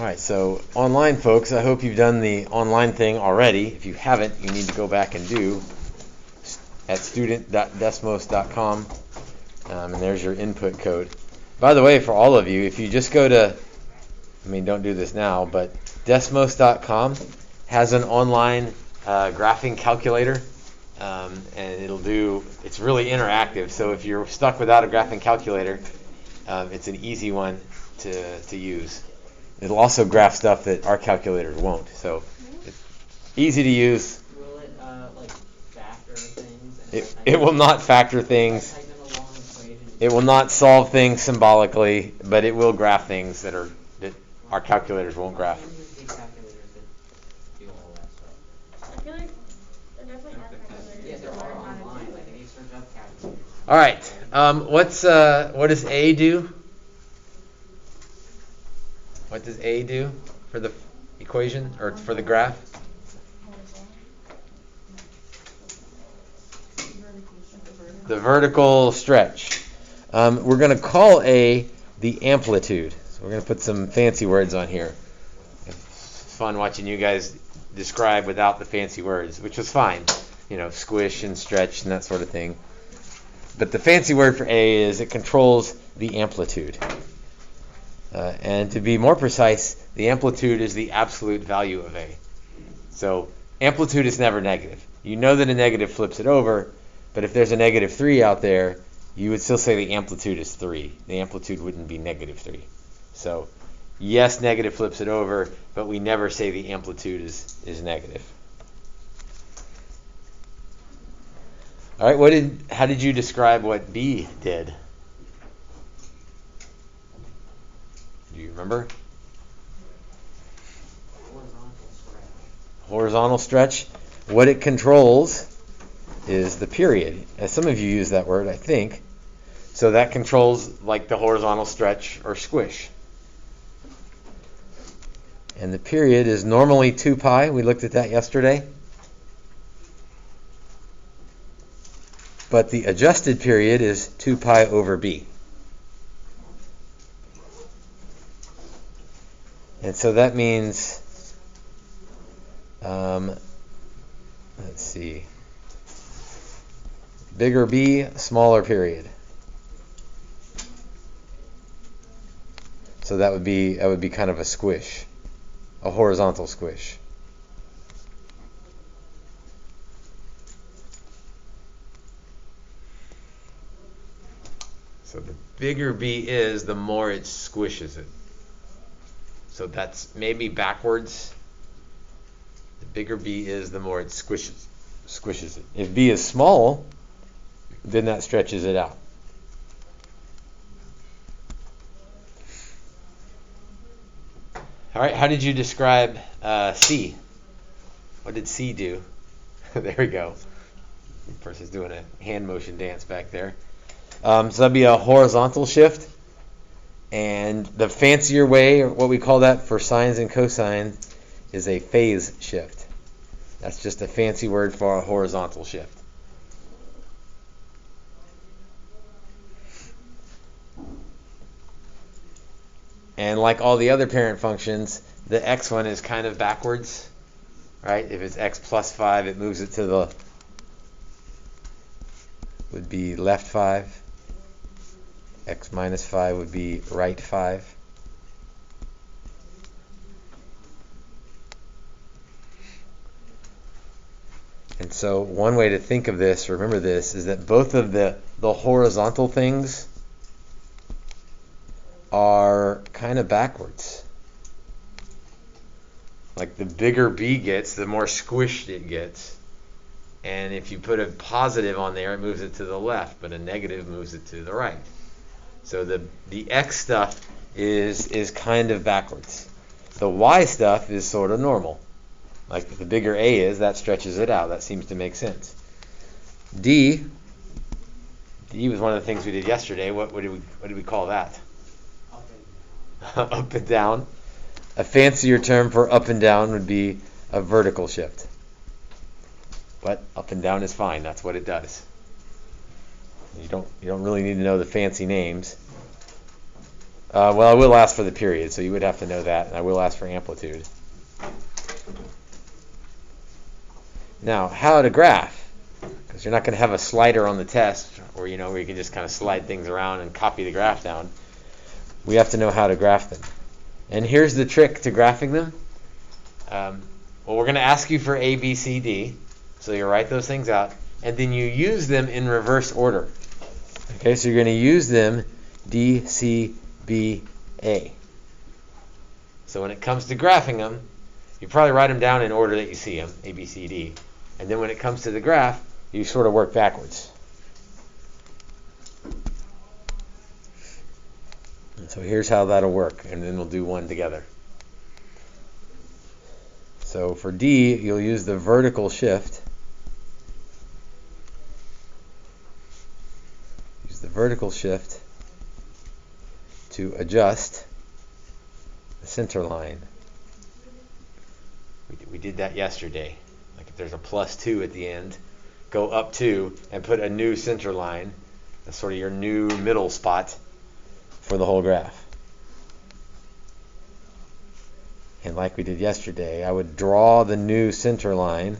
All right, so online folks, I hope you've done the online thing already. If you haven't, you need to go back and do at student.desmos.com, and there's your input code. By the way, for all of you, if you just go to, don't do this now, but desmos.com has an online graphing calculator, and it's really interactive. So if you're stuck without a graphing calculator, it's an easy one to use. It'll also graph stuff that our calculators won't. So it's easy to use. Will it factor things? It will not factor things. It will not solve things symbolically, but it will graph things that our calculators won't graph. I feel like there definitely are calculators. Yeah, they're all online. Like you search up calculators. All right. What does A do? What does A do for the equation or for the graph? The vertical stretch. We're going to call A the amplitude. So we're going to put some fancy words on here. It's fun watching you guys describe without the fancy words, which was fine. Squish and stretch and that sort of thing. But the fancy word for A is it controls the amplitude. And to be more precise, the amplitude is the absolute value of A. So amplitude is never negative. You know that a negative flips it over, but if there's a -3 out there, you would still say the amplitude is 3. The amplitude wouldn't be -3. So yes, negative flips it over, but we never say the amplitude is negative. All right, how did you describe what B did? Do you remember? Horizontal stretch. What it controls is the period. Some of you use that word, I think. So that controls like the horizontal stretch or squish. And the period is normally 2 pi. We looked at that yesterday. But the adjusted period is 2 pi over B. And so that means, let's see, bigger B, smaller period. So that would be kind of a squish, a horizontal squish. So the bigger B is, the more it squishes it. So that's maybe backwards. The bigger B is, the more it squishes it. If B is small, then that stretches it out. All right, how did you describe C? What did C do? There we go. The person's doing a hand motion dance back there. So that'd be a horizontal shift. And the fancier way, or what we call that for sines and cosines, is a phase shift. That's just a fancy word for a horizontal shift. And like all the other parent functions, the x one is kind of backwards, right? If it's x plus 5, it moves it to the, would be left 5. X minus 5 would be right 5. And so one way to think of this, remember this, is that both of the horizontal things are kind of backwards. Like the bigger B gets, the more squished it gets. And if you put a positive on there, it moves it to the left, but a negative moves it to the right. So the X stuff is kind of backwards. The Y stuff is sort of normal. Like the bigger A is, that stretches it out. That seems to make sense. D was one of the things we did yesterday. What did we call that? Up and down. A fancier term for up and down would be a vertical shift. But up and down is fine. That's what it does. You don't really need to know the fancy names. Well, I will ask for the period, so you would have to know that, and I will ask for amplitude. Now, how to graph? Because you're not going to have a slider on the test, or where you can just kind of slide things around and copy the graph down. We have to know how to graph them. And here's the trick to graphing them. Well, we're going to ask you for A, B, C, D, so you write those things out, and then you use them in reverse order. Okay, so you're going to use them D, C, B, A. So when it comes to graphing them, you probably write them down in order that you see them, A, B, C, D. And then when it comes to the graph, you sort of work backwards. And so here's how that'll work, and then we'll do one together. So for D, you'll use the vertical shift. Use the vertical shift to adjust the center line. We did that yesterday. Like if there's a +2 at the end, go up 2 and put a new center line. That's sort of your new middle spot for the whole graph. And like we did yesterday, I would draw the new center line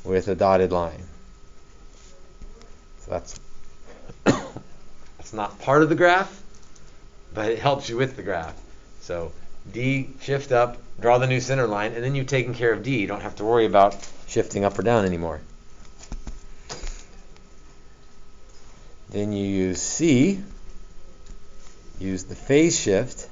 with a dotted line. So that's not part of the graph, but it helps you with the graph. So D, shift up, draw the new center line, and then you've taken care of D. You don't have to worry about shifting up or down anymore. Then you use C, use the phase shift,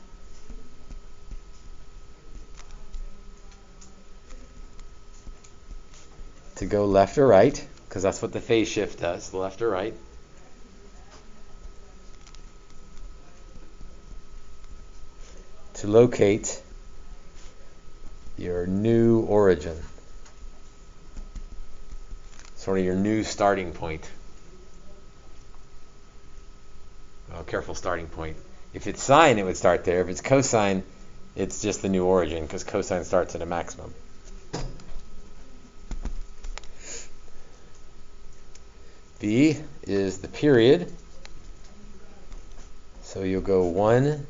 to go left or right, because that's what the phase shift does, left or right. To locate your new origin, sort of your new starting point. Oh, careful starting point. If it's sine, it would start there. If it's cosine, it's just the new origin, because cosine starts at a maximum. B is the period. So you'll go 1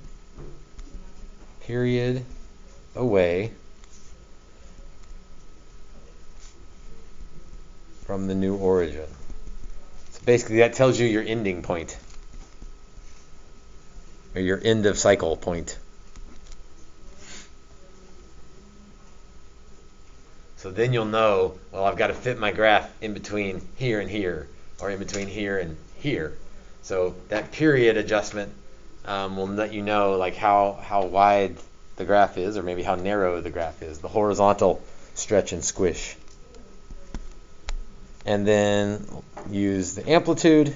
period away from the new origin. So basically that tells you your ending point, or your end of cycle point. So then you'll know, well, I've got to fit my graph in between here and here, or in between here and here. So that period adjustment will let you know like how wide the graph is, or maybe how narrow the graph is, the horizontal stretch and squish. And then use the amplitude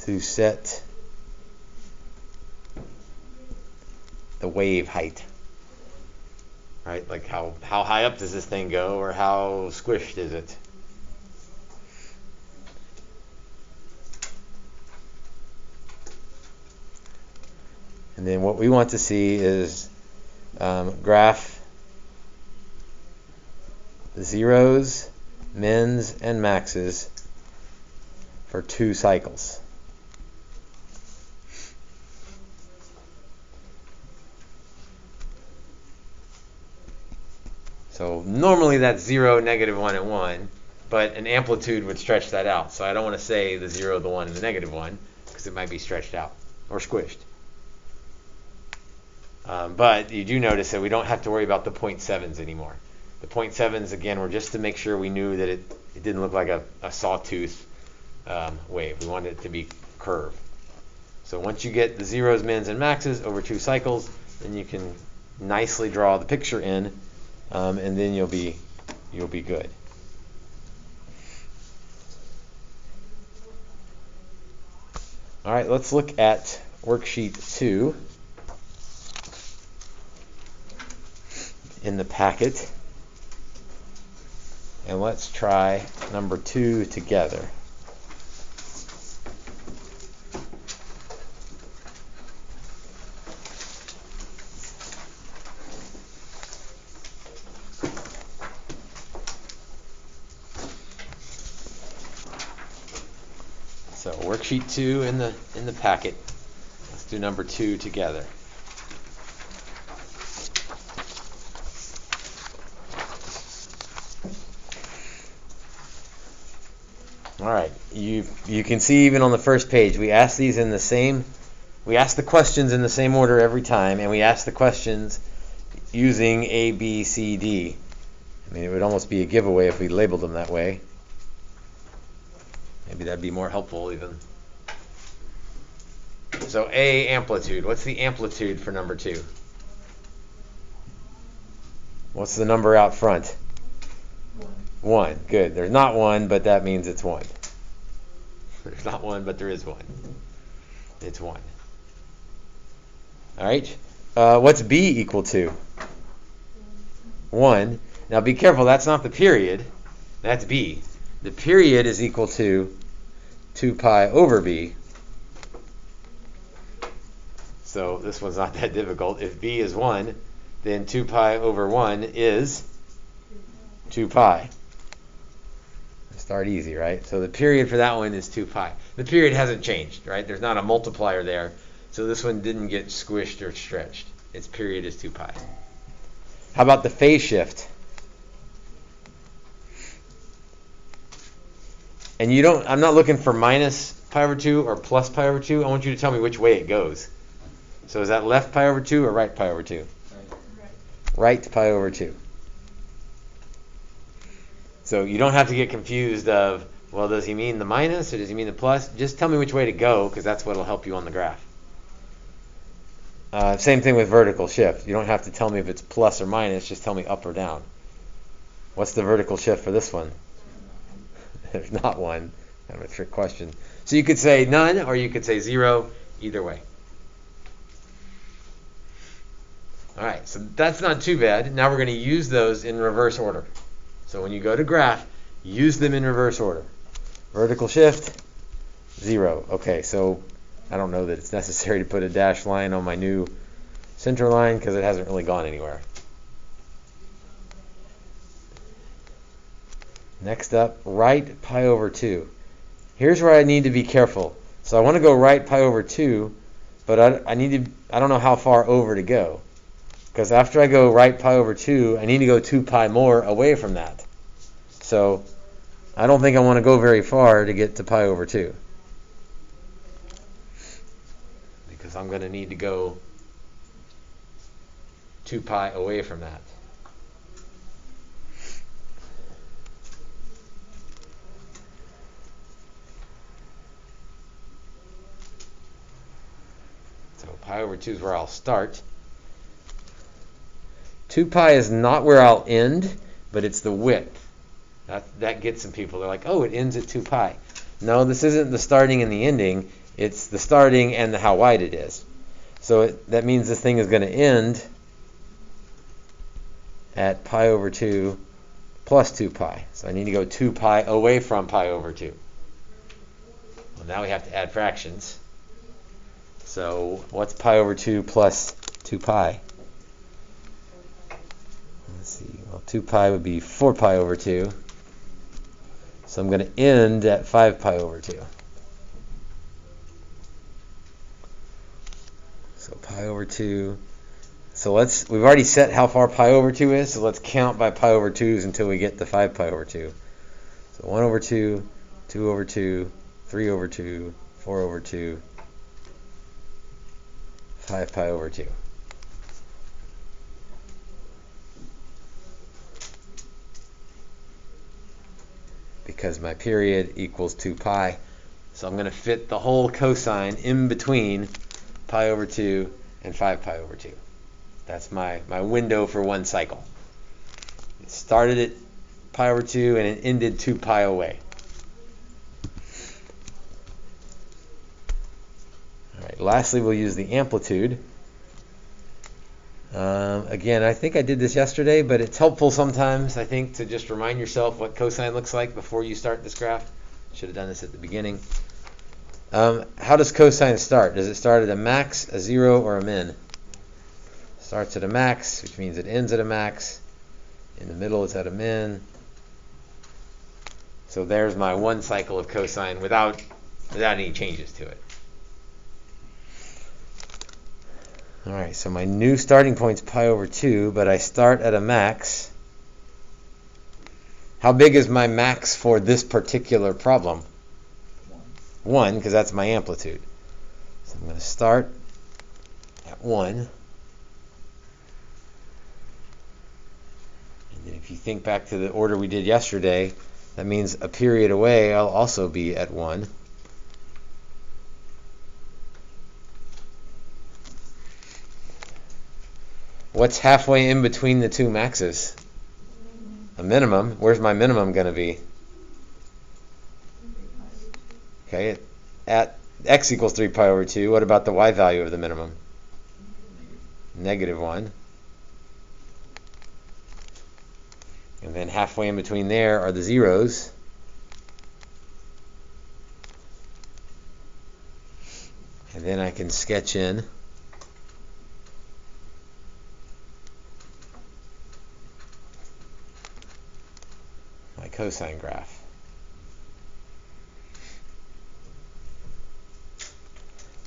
to set the wave height, right? Like how high up does this thing go, or how squished is it? And then what we want to see is graph zeros, mins, and maxes for 2 cycles. So normally that's 0, -1, and 1, but an amplitude would stretch that out. So I don't want to say the 0, the 1, and the -1, because it might be stretched out or squished. But you do notice that we don't have to worry about the 0.7s anymore. The 0.7s, again, were just to make sure we knew that it didn't look like a sawtooth wave. We wanted it to be curved. So once you get the zeros, mins, and maxes over 2 cycles, then you can nicely draw the picture in, and then you'll be good. All right, let's look at worksheet 2 in the packet, and let's try number 2 together. So worksheet 2 in the packet. Let's do number 2 together. All right, you can see even on the first page, we ask these in the same, we ask the questions in the same order every time, and we ask the questions using A, B, C, D. I mean, it would almost be a giveaway if we labeled them that way. Maybe that'd be more helpful even. So A, amplitude. What's the amplitude for number 2? What's the number out front? 1. Good. There's not 1, but that means it's 1. There's not 1, but there is 1. It's 1. All right. What's B equal to? 1. Now be careful. That's not the period. That's B. The period is equal to 2 pi over B. So this one's not that difficult. If B is 1, then 2 pi over 1 is 2 pi. Start easy, right? So the period for that one is 2 pi. The period hasn't changed, right? There's not a multiplier there. So this one didn't get squished or stretched. Its period is 2 pi. How about the phase shift? And I'm not looking for minus pi over 2 or plus pi over 2. I want you to tell me which way it goes. So is that left pi over 2 or right pi over 2? Right pi over 2. So you don't have to get confused of, well, does he mean the minus or does he mean the plus? Just tell me which way to go, because that's what will help you on the graph. Same thing with vertical shift. You don't have to tell me if it's plus or minus, just tell me up or down. What's the vertical shift for this one? There's not one. Kind of a trick question. So you could say none or you could say 0, either way. All right, so that's not too bad. Now we're going to use those in reverse order. So when you go to graph, use them in reverse order. Vertical shift, 0. Okay, so I don't know that it's necessary to put a dashed line on my new center line because it hasn't really gone anywhere. Next up, right pi over 2. Here's where I need to be careful. So I want to go right pi over 2, but I don't know how far over to go. Because after I go right pi over 2, I need to go 2 pi more away from that. So I don't think I want to go very far to get to pi over 2. Because I'm going to need to go 2 pi away from that. So pi over 2 is where I'll start. 2 pi is not where I'll end, but it's the width. That gets some people. They're like, oh, it ends at 2 pi. No, this isn't the starting and the ending. It's the starting and how wide it is. So that means this thing is going to end at pi over 2 plus 2 pi. So I need to go 2 pi away from pi over 2. Well, now we have to add fractions. So what's pi over 2 plus 2 pi? Let's see. Well, 2 pi would be 4 pi over 2. So I'm going to end at 5 pi over 2. So pi over 2. So we've already set how far pi over 2 is, so let's count by pi over 2's until we get to 5 pi over 2. So 1 over 2, 2 over 2, 3 over 2, 4 over 2, 5 pi over 2. Because my period equals 2 pi. So I'm going to fit the whole cosine in between pi over 2 and 5 pi over 2. That's my window for one cycle. It started at pi over 2 and it ended 2 pi away. All right, lastly, we'll use the amplitude. Again, I think I did this yesterday, but it's helpful sometimes, I think, to just remind yourself what cosine looks like before you start this graph. Should have done this at the beginning. How does cosine start? Does it start at a max, a 0, or a min? Starts at a max, which means it ends at a max. In the middle, it's at a min. So there's my one cycle of cosine without without any changes to it. Alright, so my new starting point's pi over 2, but I start at a max. How big is my max for this particular problem? 1, because that's my amplitude. So I'm going to start at 1. And then if you think back to the order we did yesterday, that means a period away I'll also be at 1. What's halfway in between the two maxes? A minimum. Where's my minimum going to be? Okay, at x equals 3 pi over 2, what about the y value of the minimum? -1. And then halfway in between there are the zeros. And then I can sketch in my cosine graph.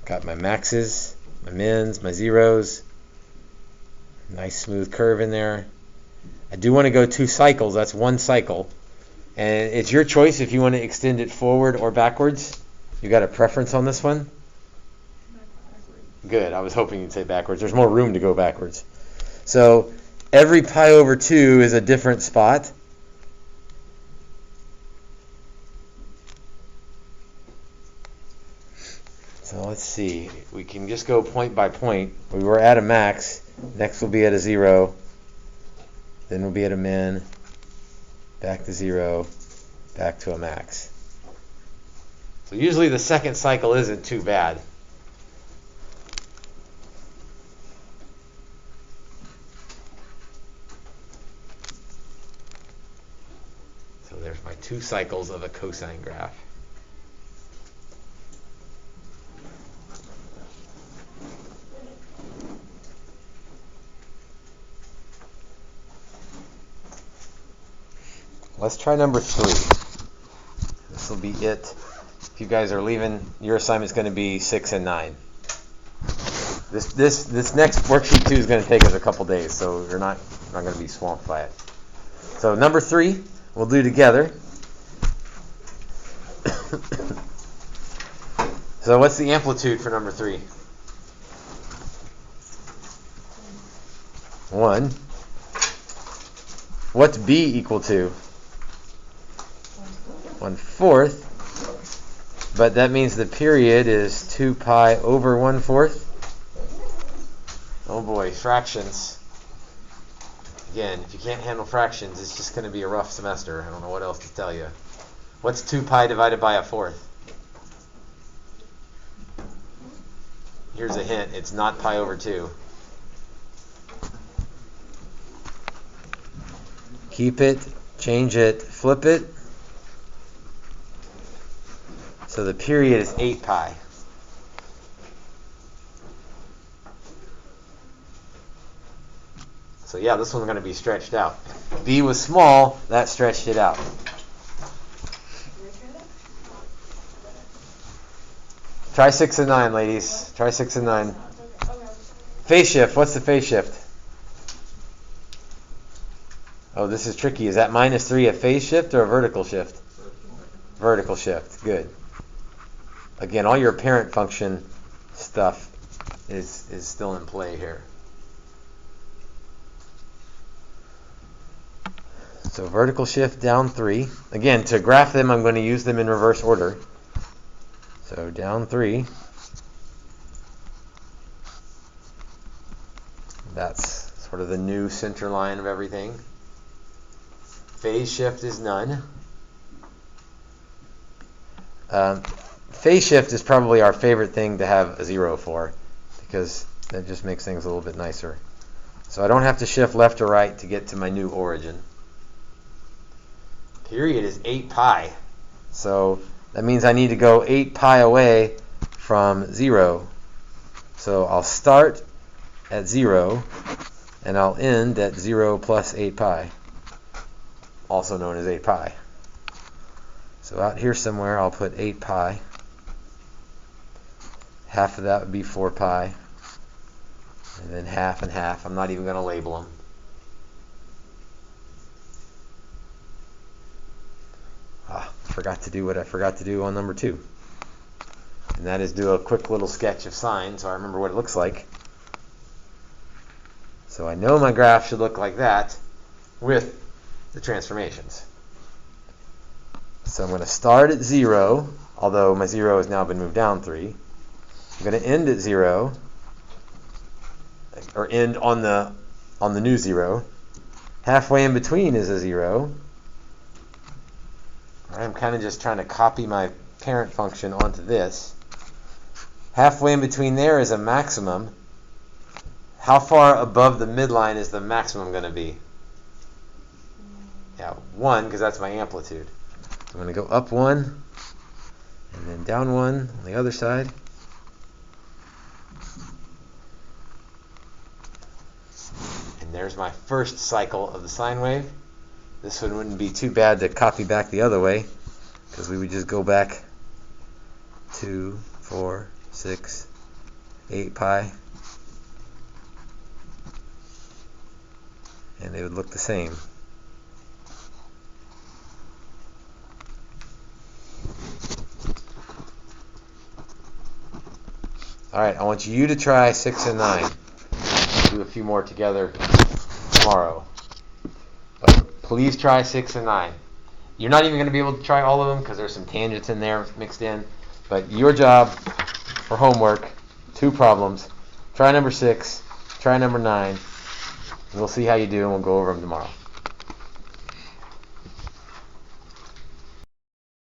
Got my maxes, my mins, my zeros. Nice smooth curve in there. I do want to go 2 cycles. That's 1 cycle. And it's your choice if you want to extend it forward or backwards. You got a preference on this one? Good. I was hoping you'd say backwards. There's more room to go backwards. So every pi over 2 is a different spot. So let's see. We can just go point by point. We were at a max. Next we'll be at a 0. Then we'll be at a min. Back to 0. Back to a max. So usually the second cycle isn't too bad. So there's my 2 cycles of a cosine graph. Let's try number 3. This will be it. If you guys are leaving, your assignment's going to be 6 and 9. This next worksheet 2 is going to take us a couple days, so you're not going to be swamped by it. So number 3, we'll do together. So what's the amplitude for number 3? 1. What's b equal to? 1/4, but that means the period is 2 pi over 1/4. Oh boy, fractions. Again, if you can't handle fractions, it's just going to be a rough semester. I don't know what else to tell you. What's 2 pi divided by 1/4? Here's a hint, it's not pi over 2. Keep it, change it, flip it. So the period is 8 pi. So yeah, this one's going to be stretched out. B was small, that stretched it out. Try 6 and 9, ladies. Try 6 and 9. Phase shift, what's the phase shift? Oh, this is tricky. Is that -3 a phase shift or a vertical shift? Vertical shift, good. Again, all your parent function stuff is still in play here. So vertical shift down 3. Again, to graph them, I'm going to use them in reverse order. So down 3. That's sort of the new center line of everything. Phase shift is none. Phase shift is probably our favorite thing to have a 0 for, because that just makes things a little bit nicer. So I don't have to shift left or right to get to my new origin. Period is 8 pi. So that means I need to go 8 pi away from 0. So I'll start at 0, and I'll end at 0 plus 8 pi, also known as 8 pi. So out here somewhere I'll put 8 pi. half of that would be 4 pi. And then half and half. I'm not even going to label them. Forgot to do what I forgot to do on number 2. And that is do a quick little sketch of sine so I remember what it looks like. So I know my graph should look like that with the transformations. So I'm going to start at 0, although my 0 has now been moved down 3. I'm going to end at 0, or end on the new 0. Halfway in between is a 0. I'm kind of just trying to copy my parent function onto this. Halfway in between there is a maximum. How far above the midline is the maximum going to be? Yeah, 1, because that's my amplitude. So I'm going to go up 1, and then down 1 on the other side. And there's my first cycle of the sine wave. This one wouldn't be too bad to copy back the other way, because we would just go back 2, 4, 6, 8 pi, and they would look the same. Alright, I want you to try 6 and 9. We'll do a few more together tomorrow. But please try 6 and 9. You're not even going to be able to try all of them because there's some tangents in there mixed in. But your job for homework, 2 problems. Try number 6, try number 9. And we'll see how you do and we'll go over them tomorrow.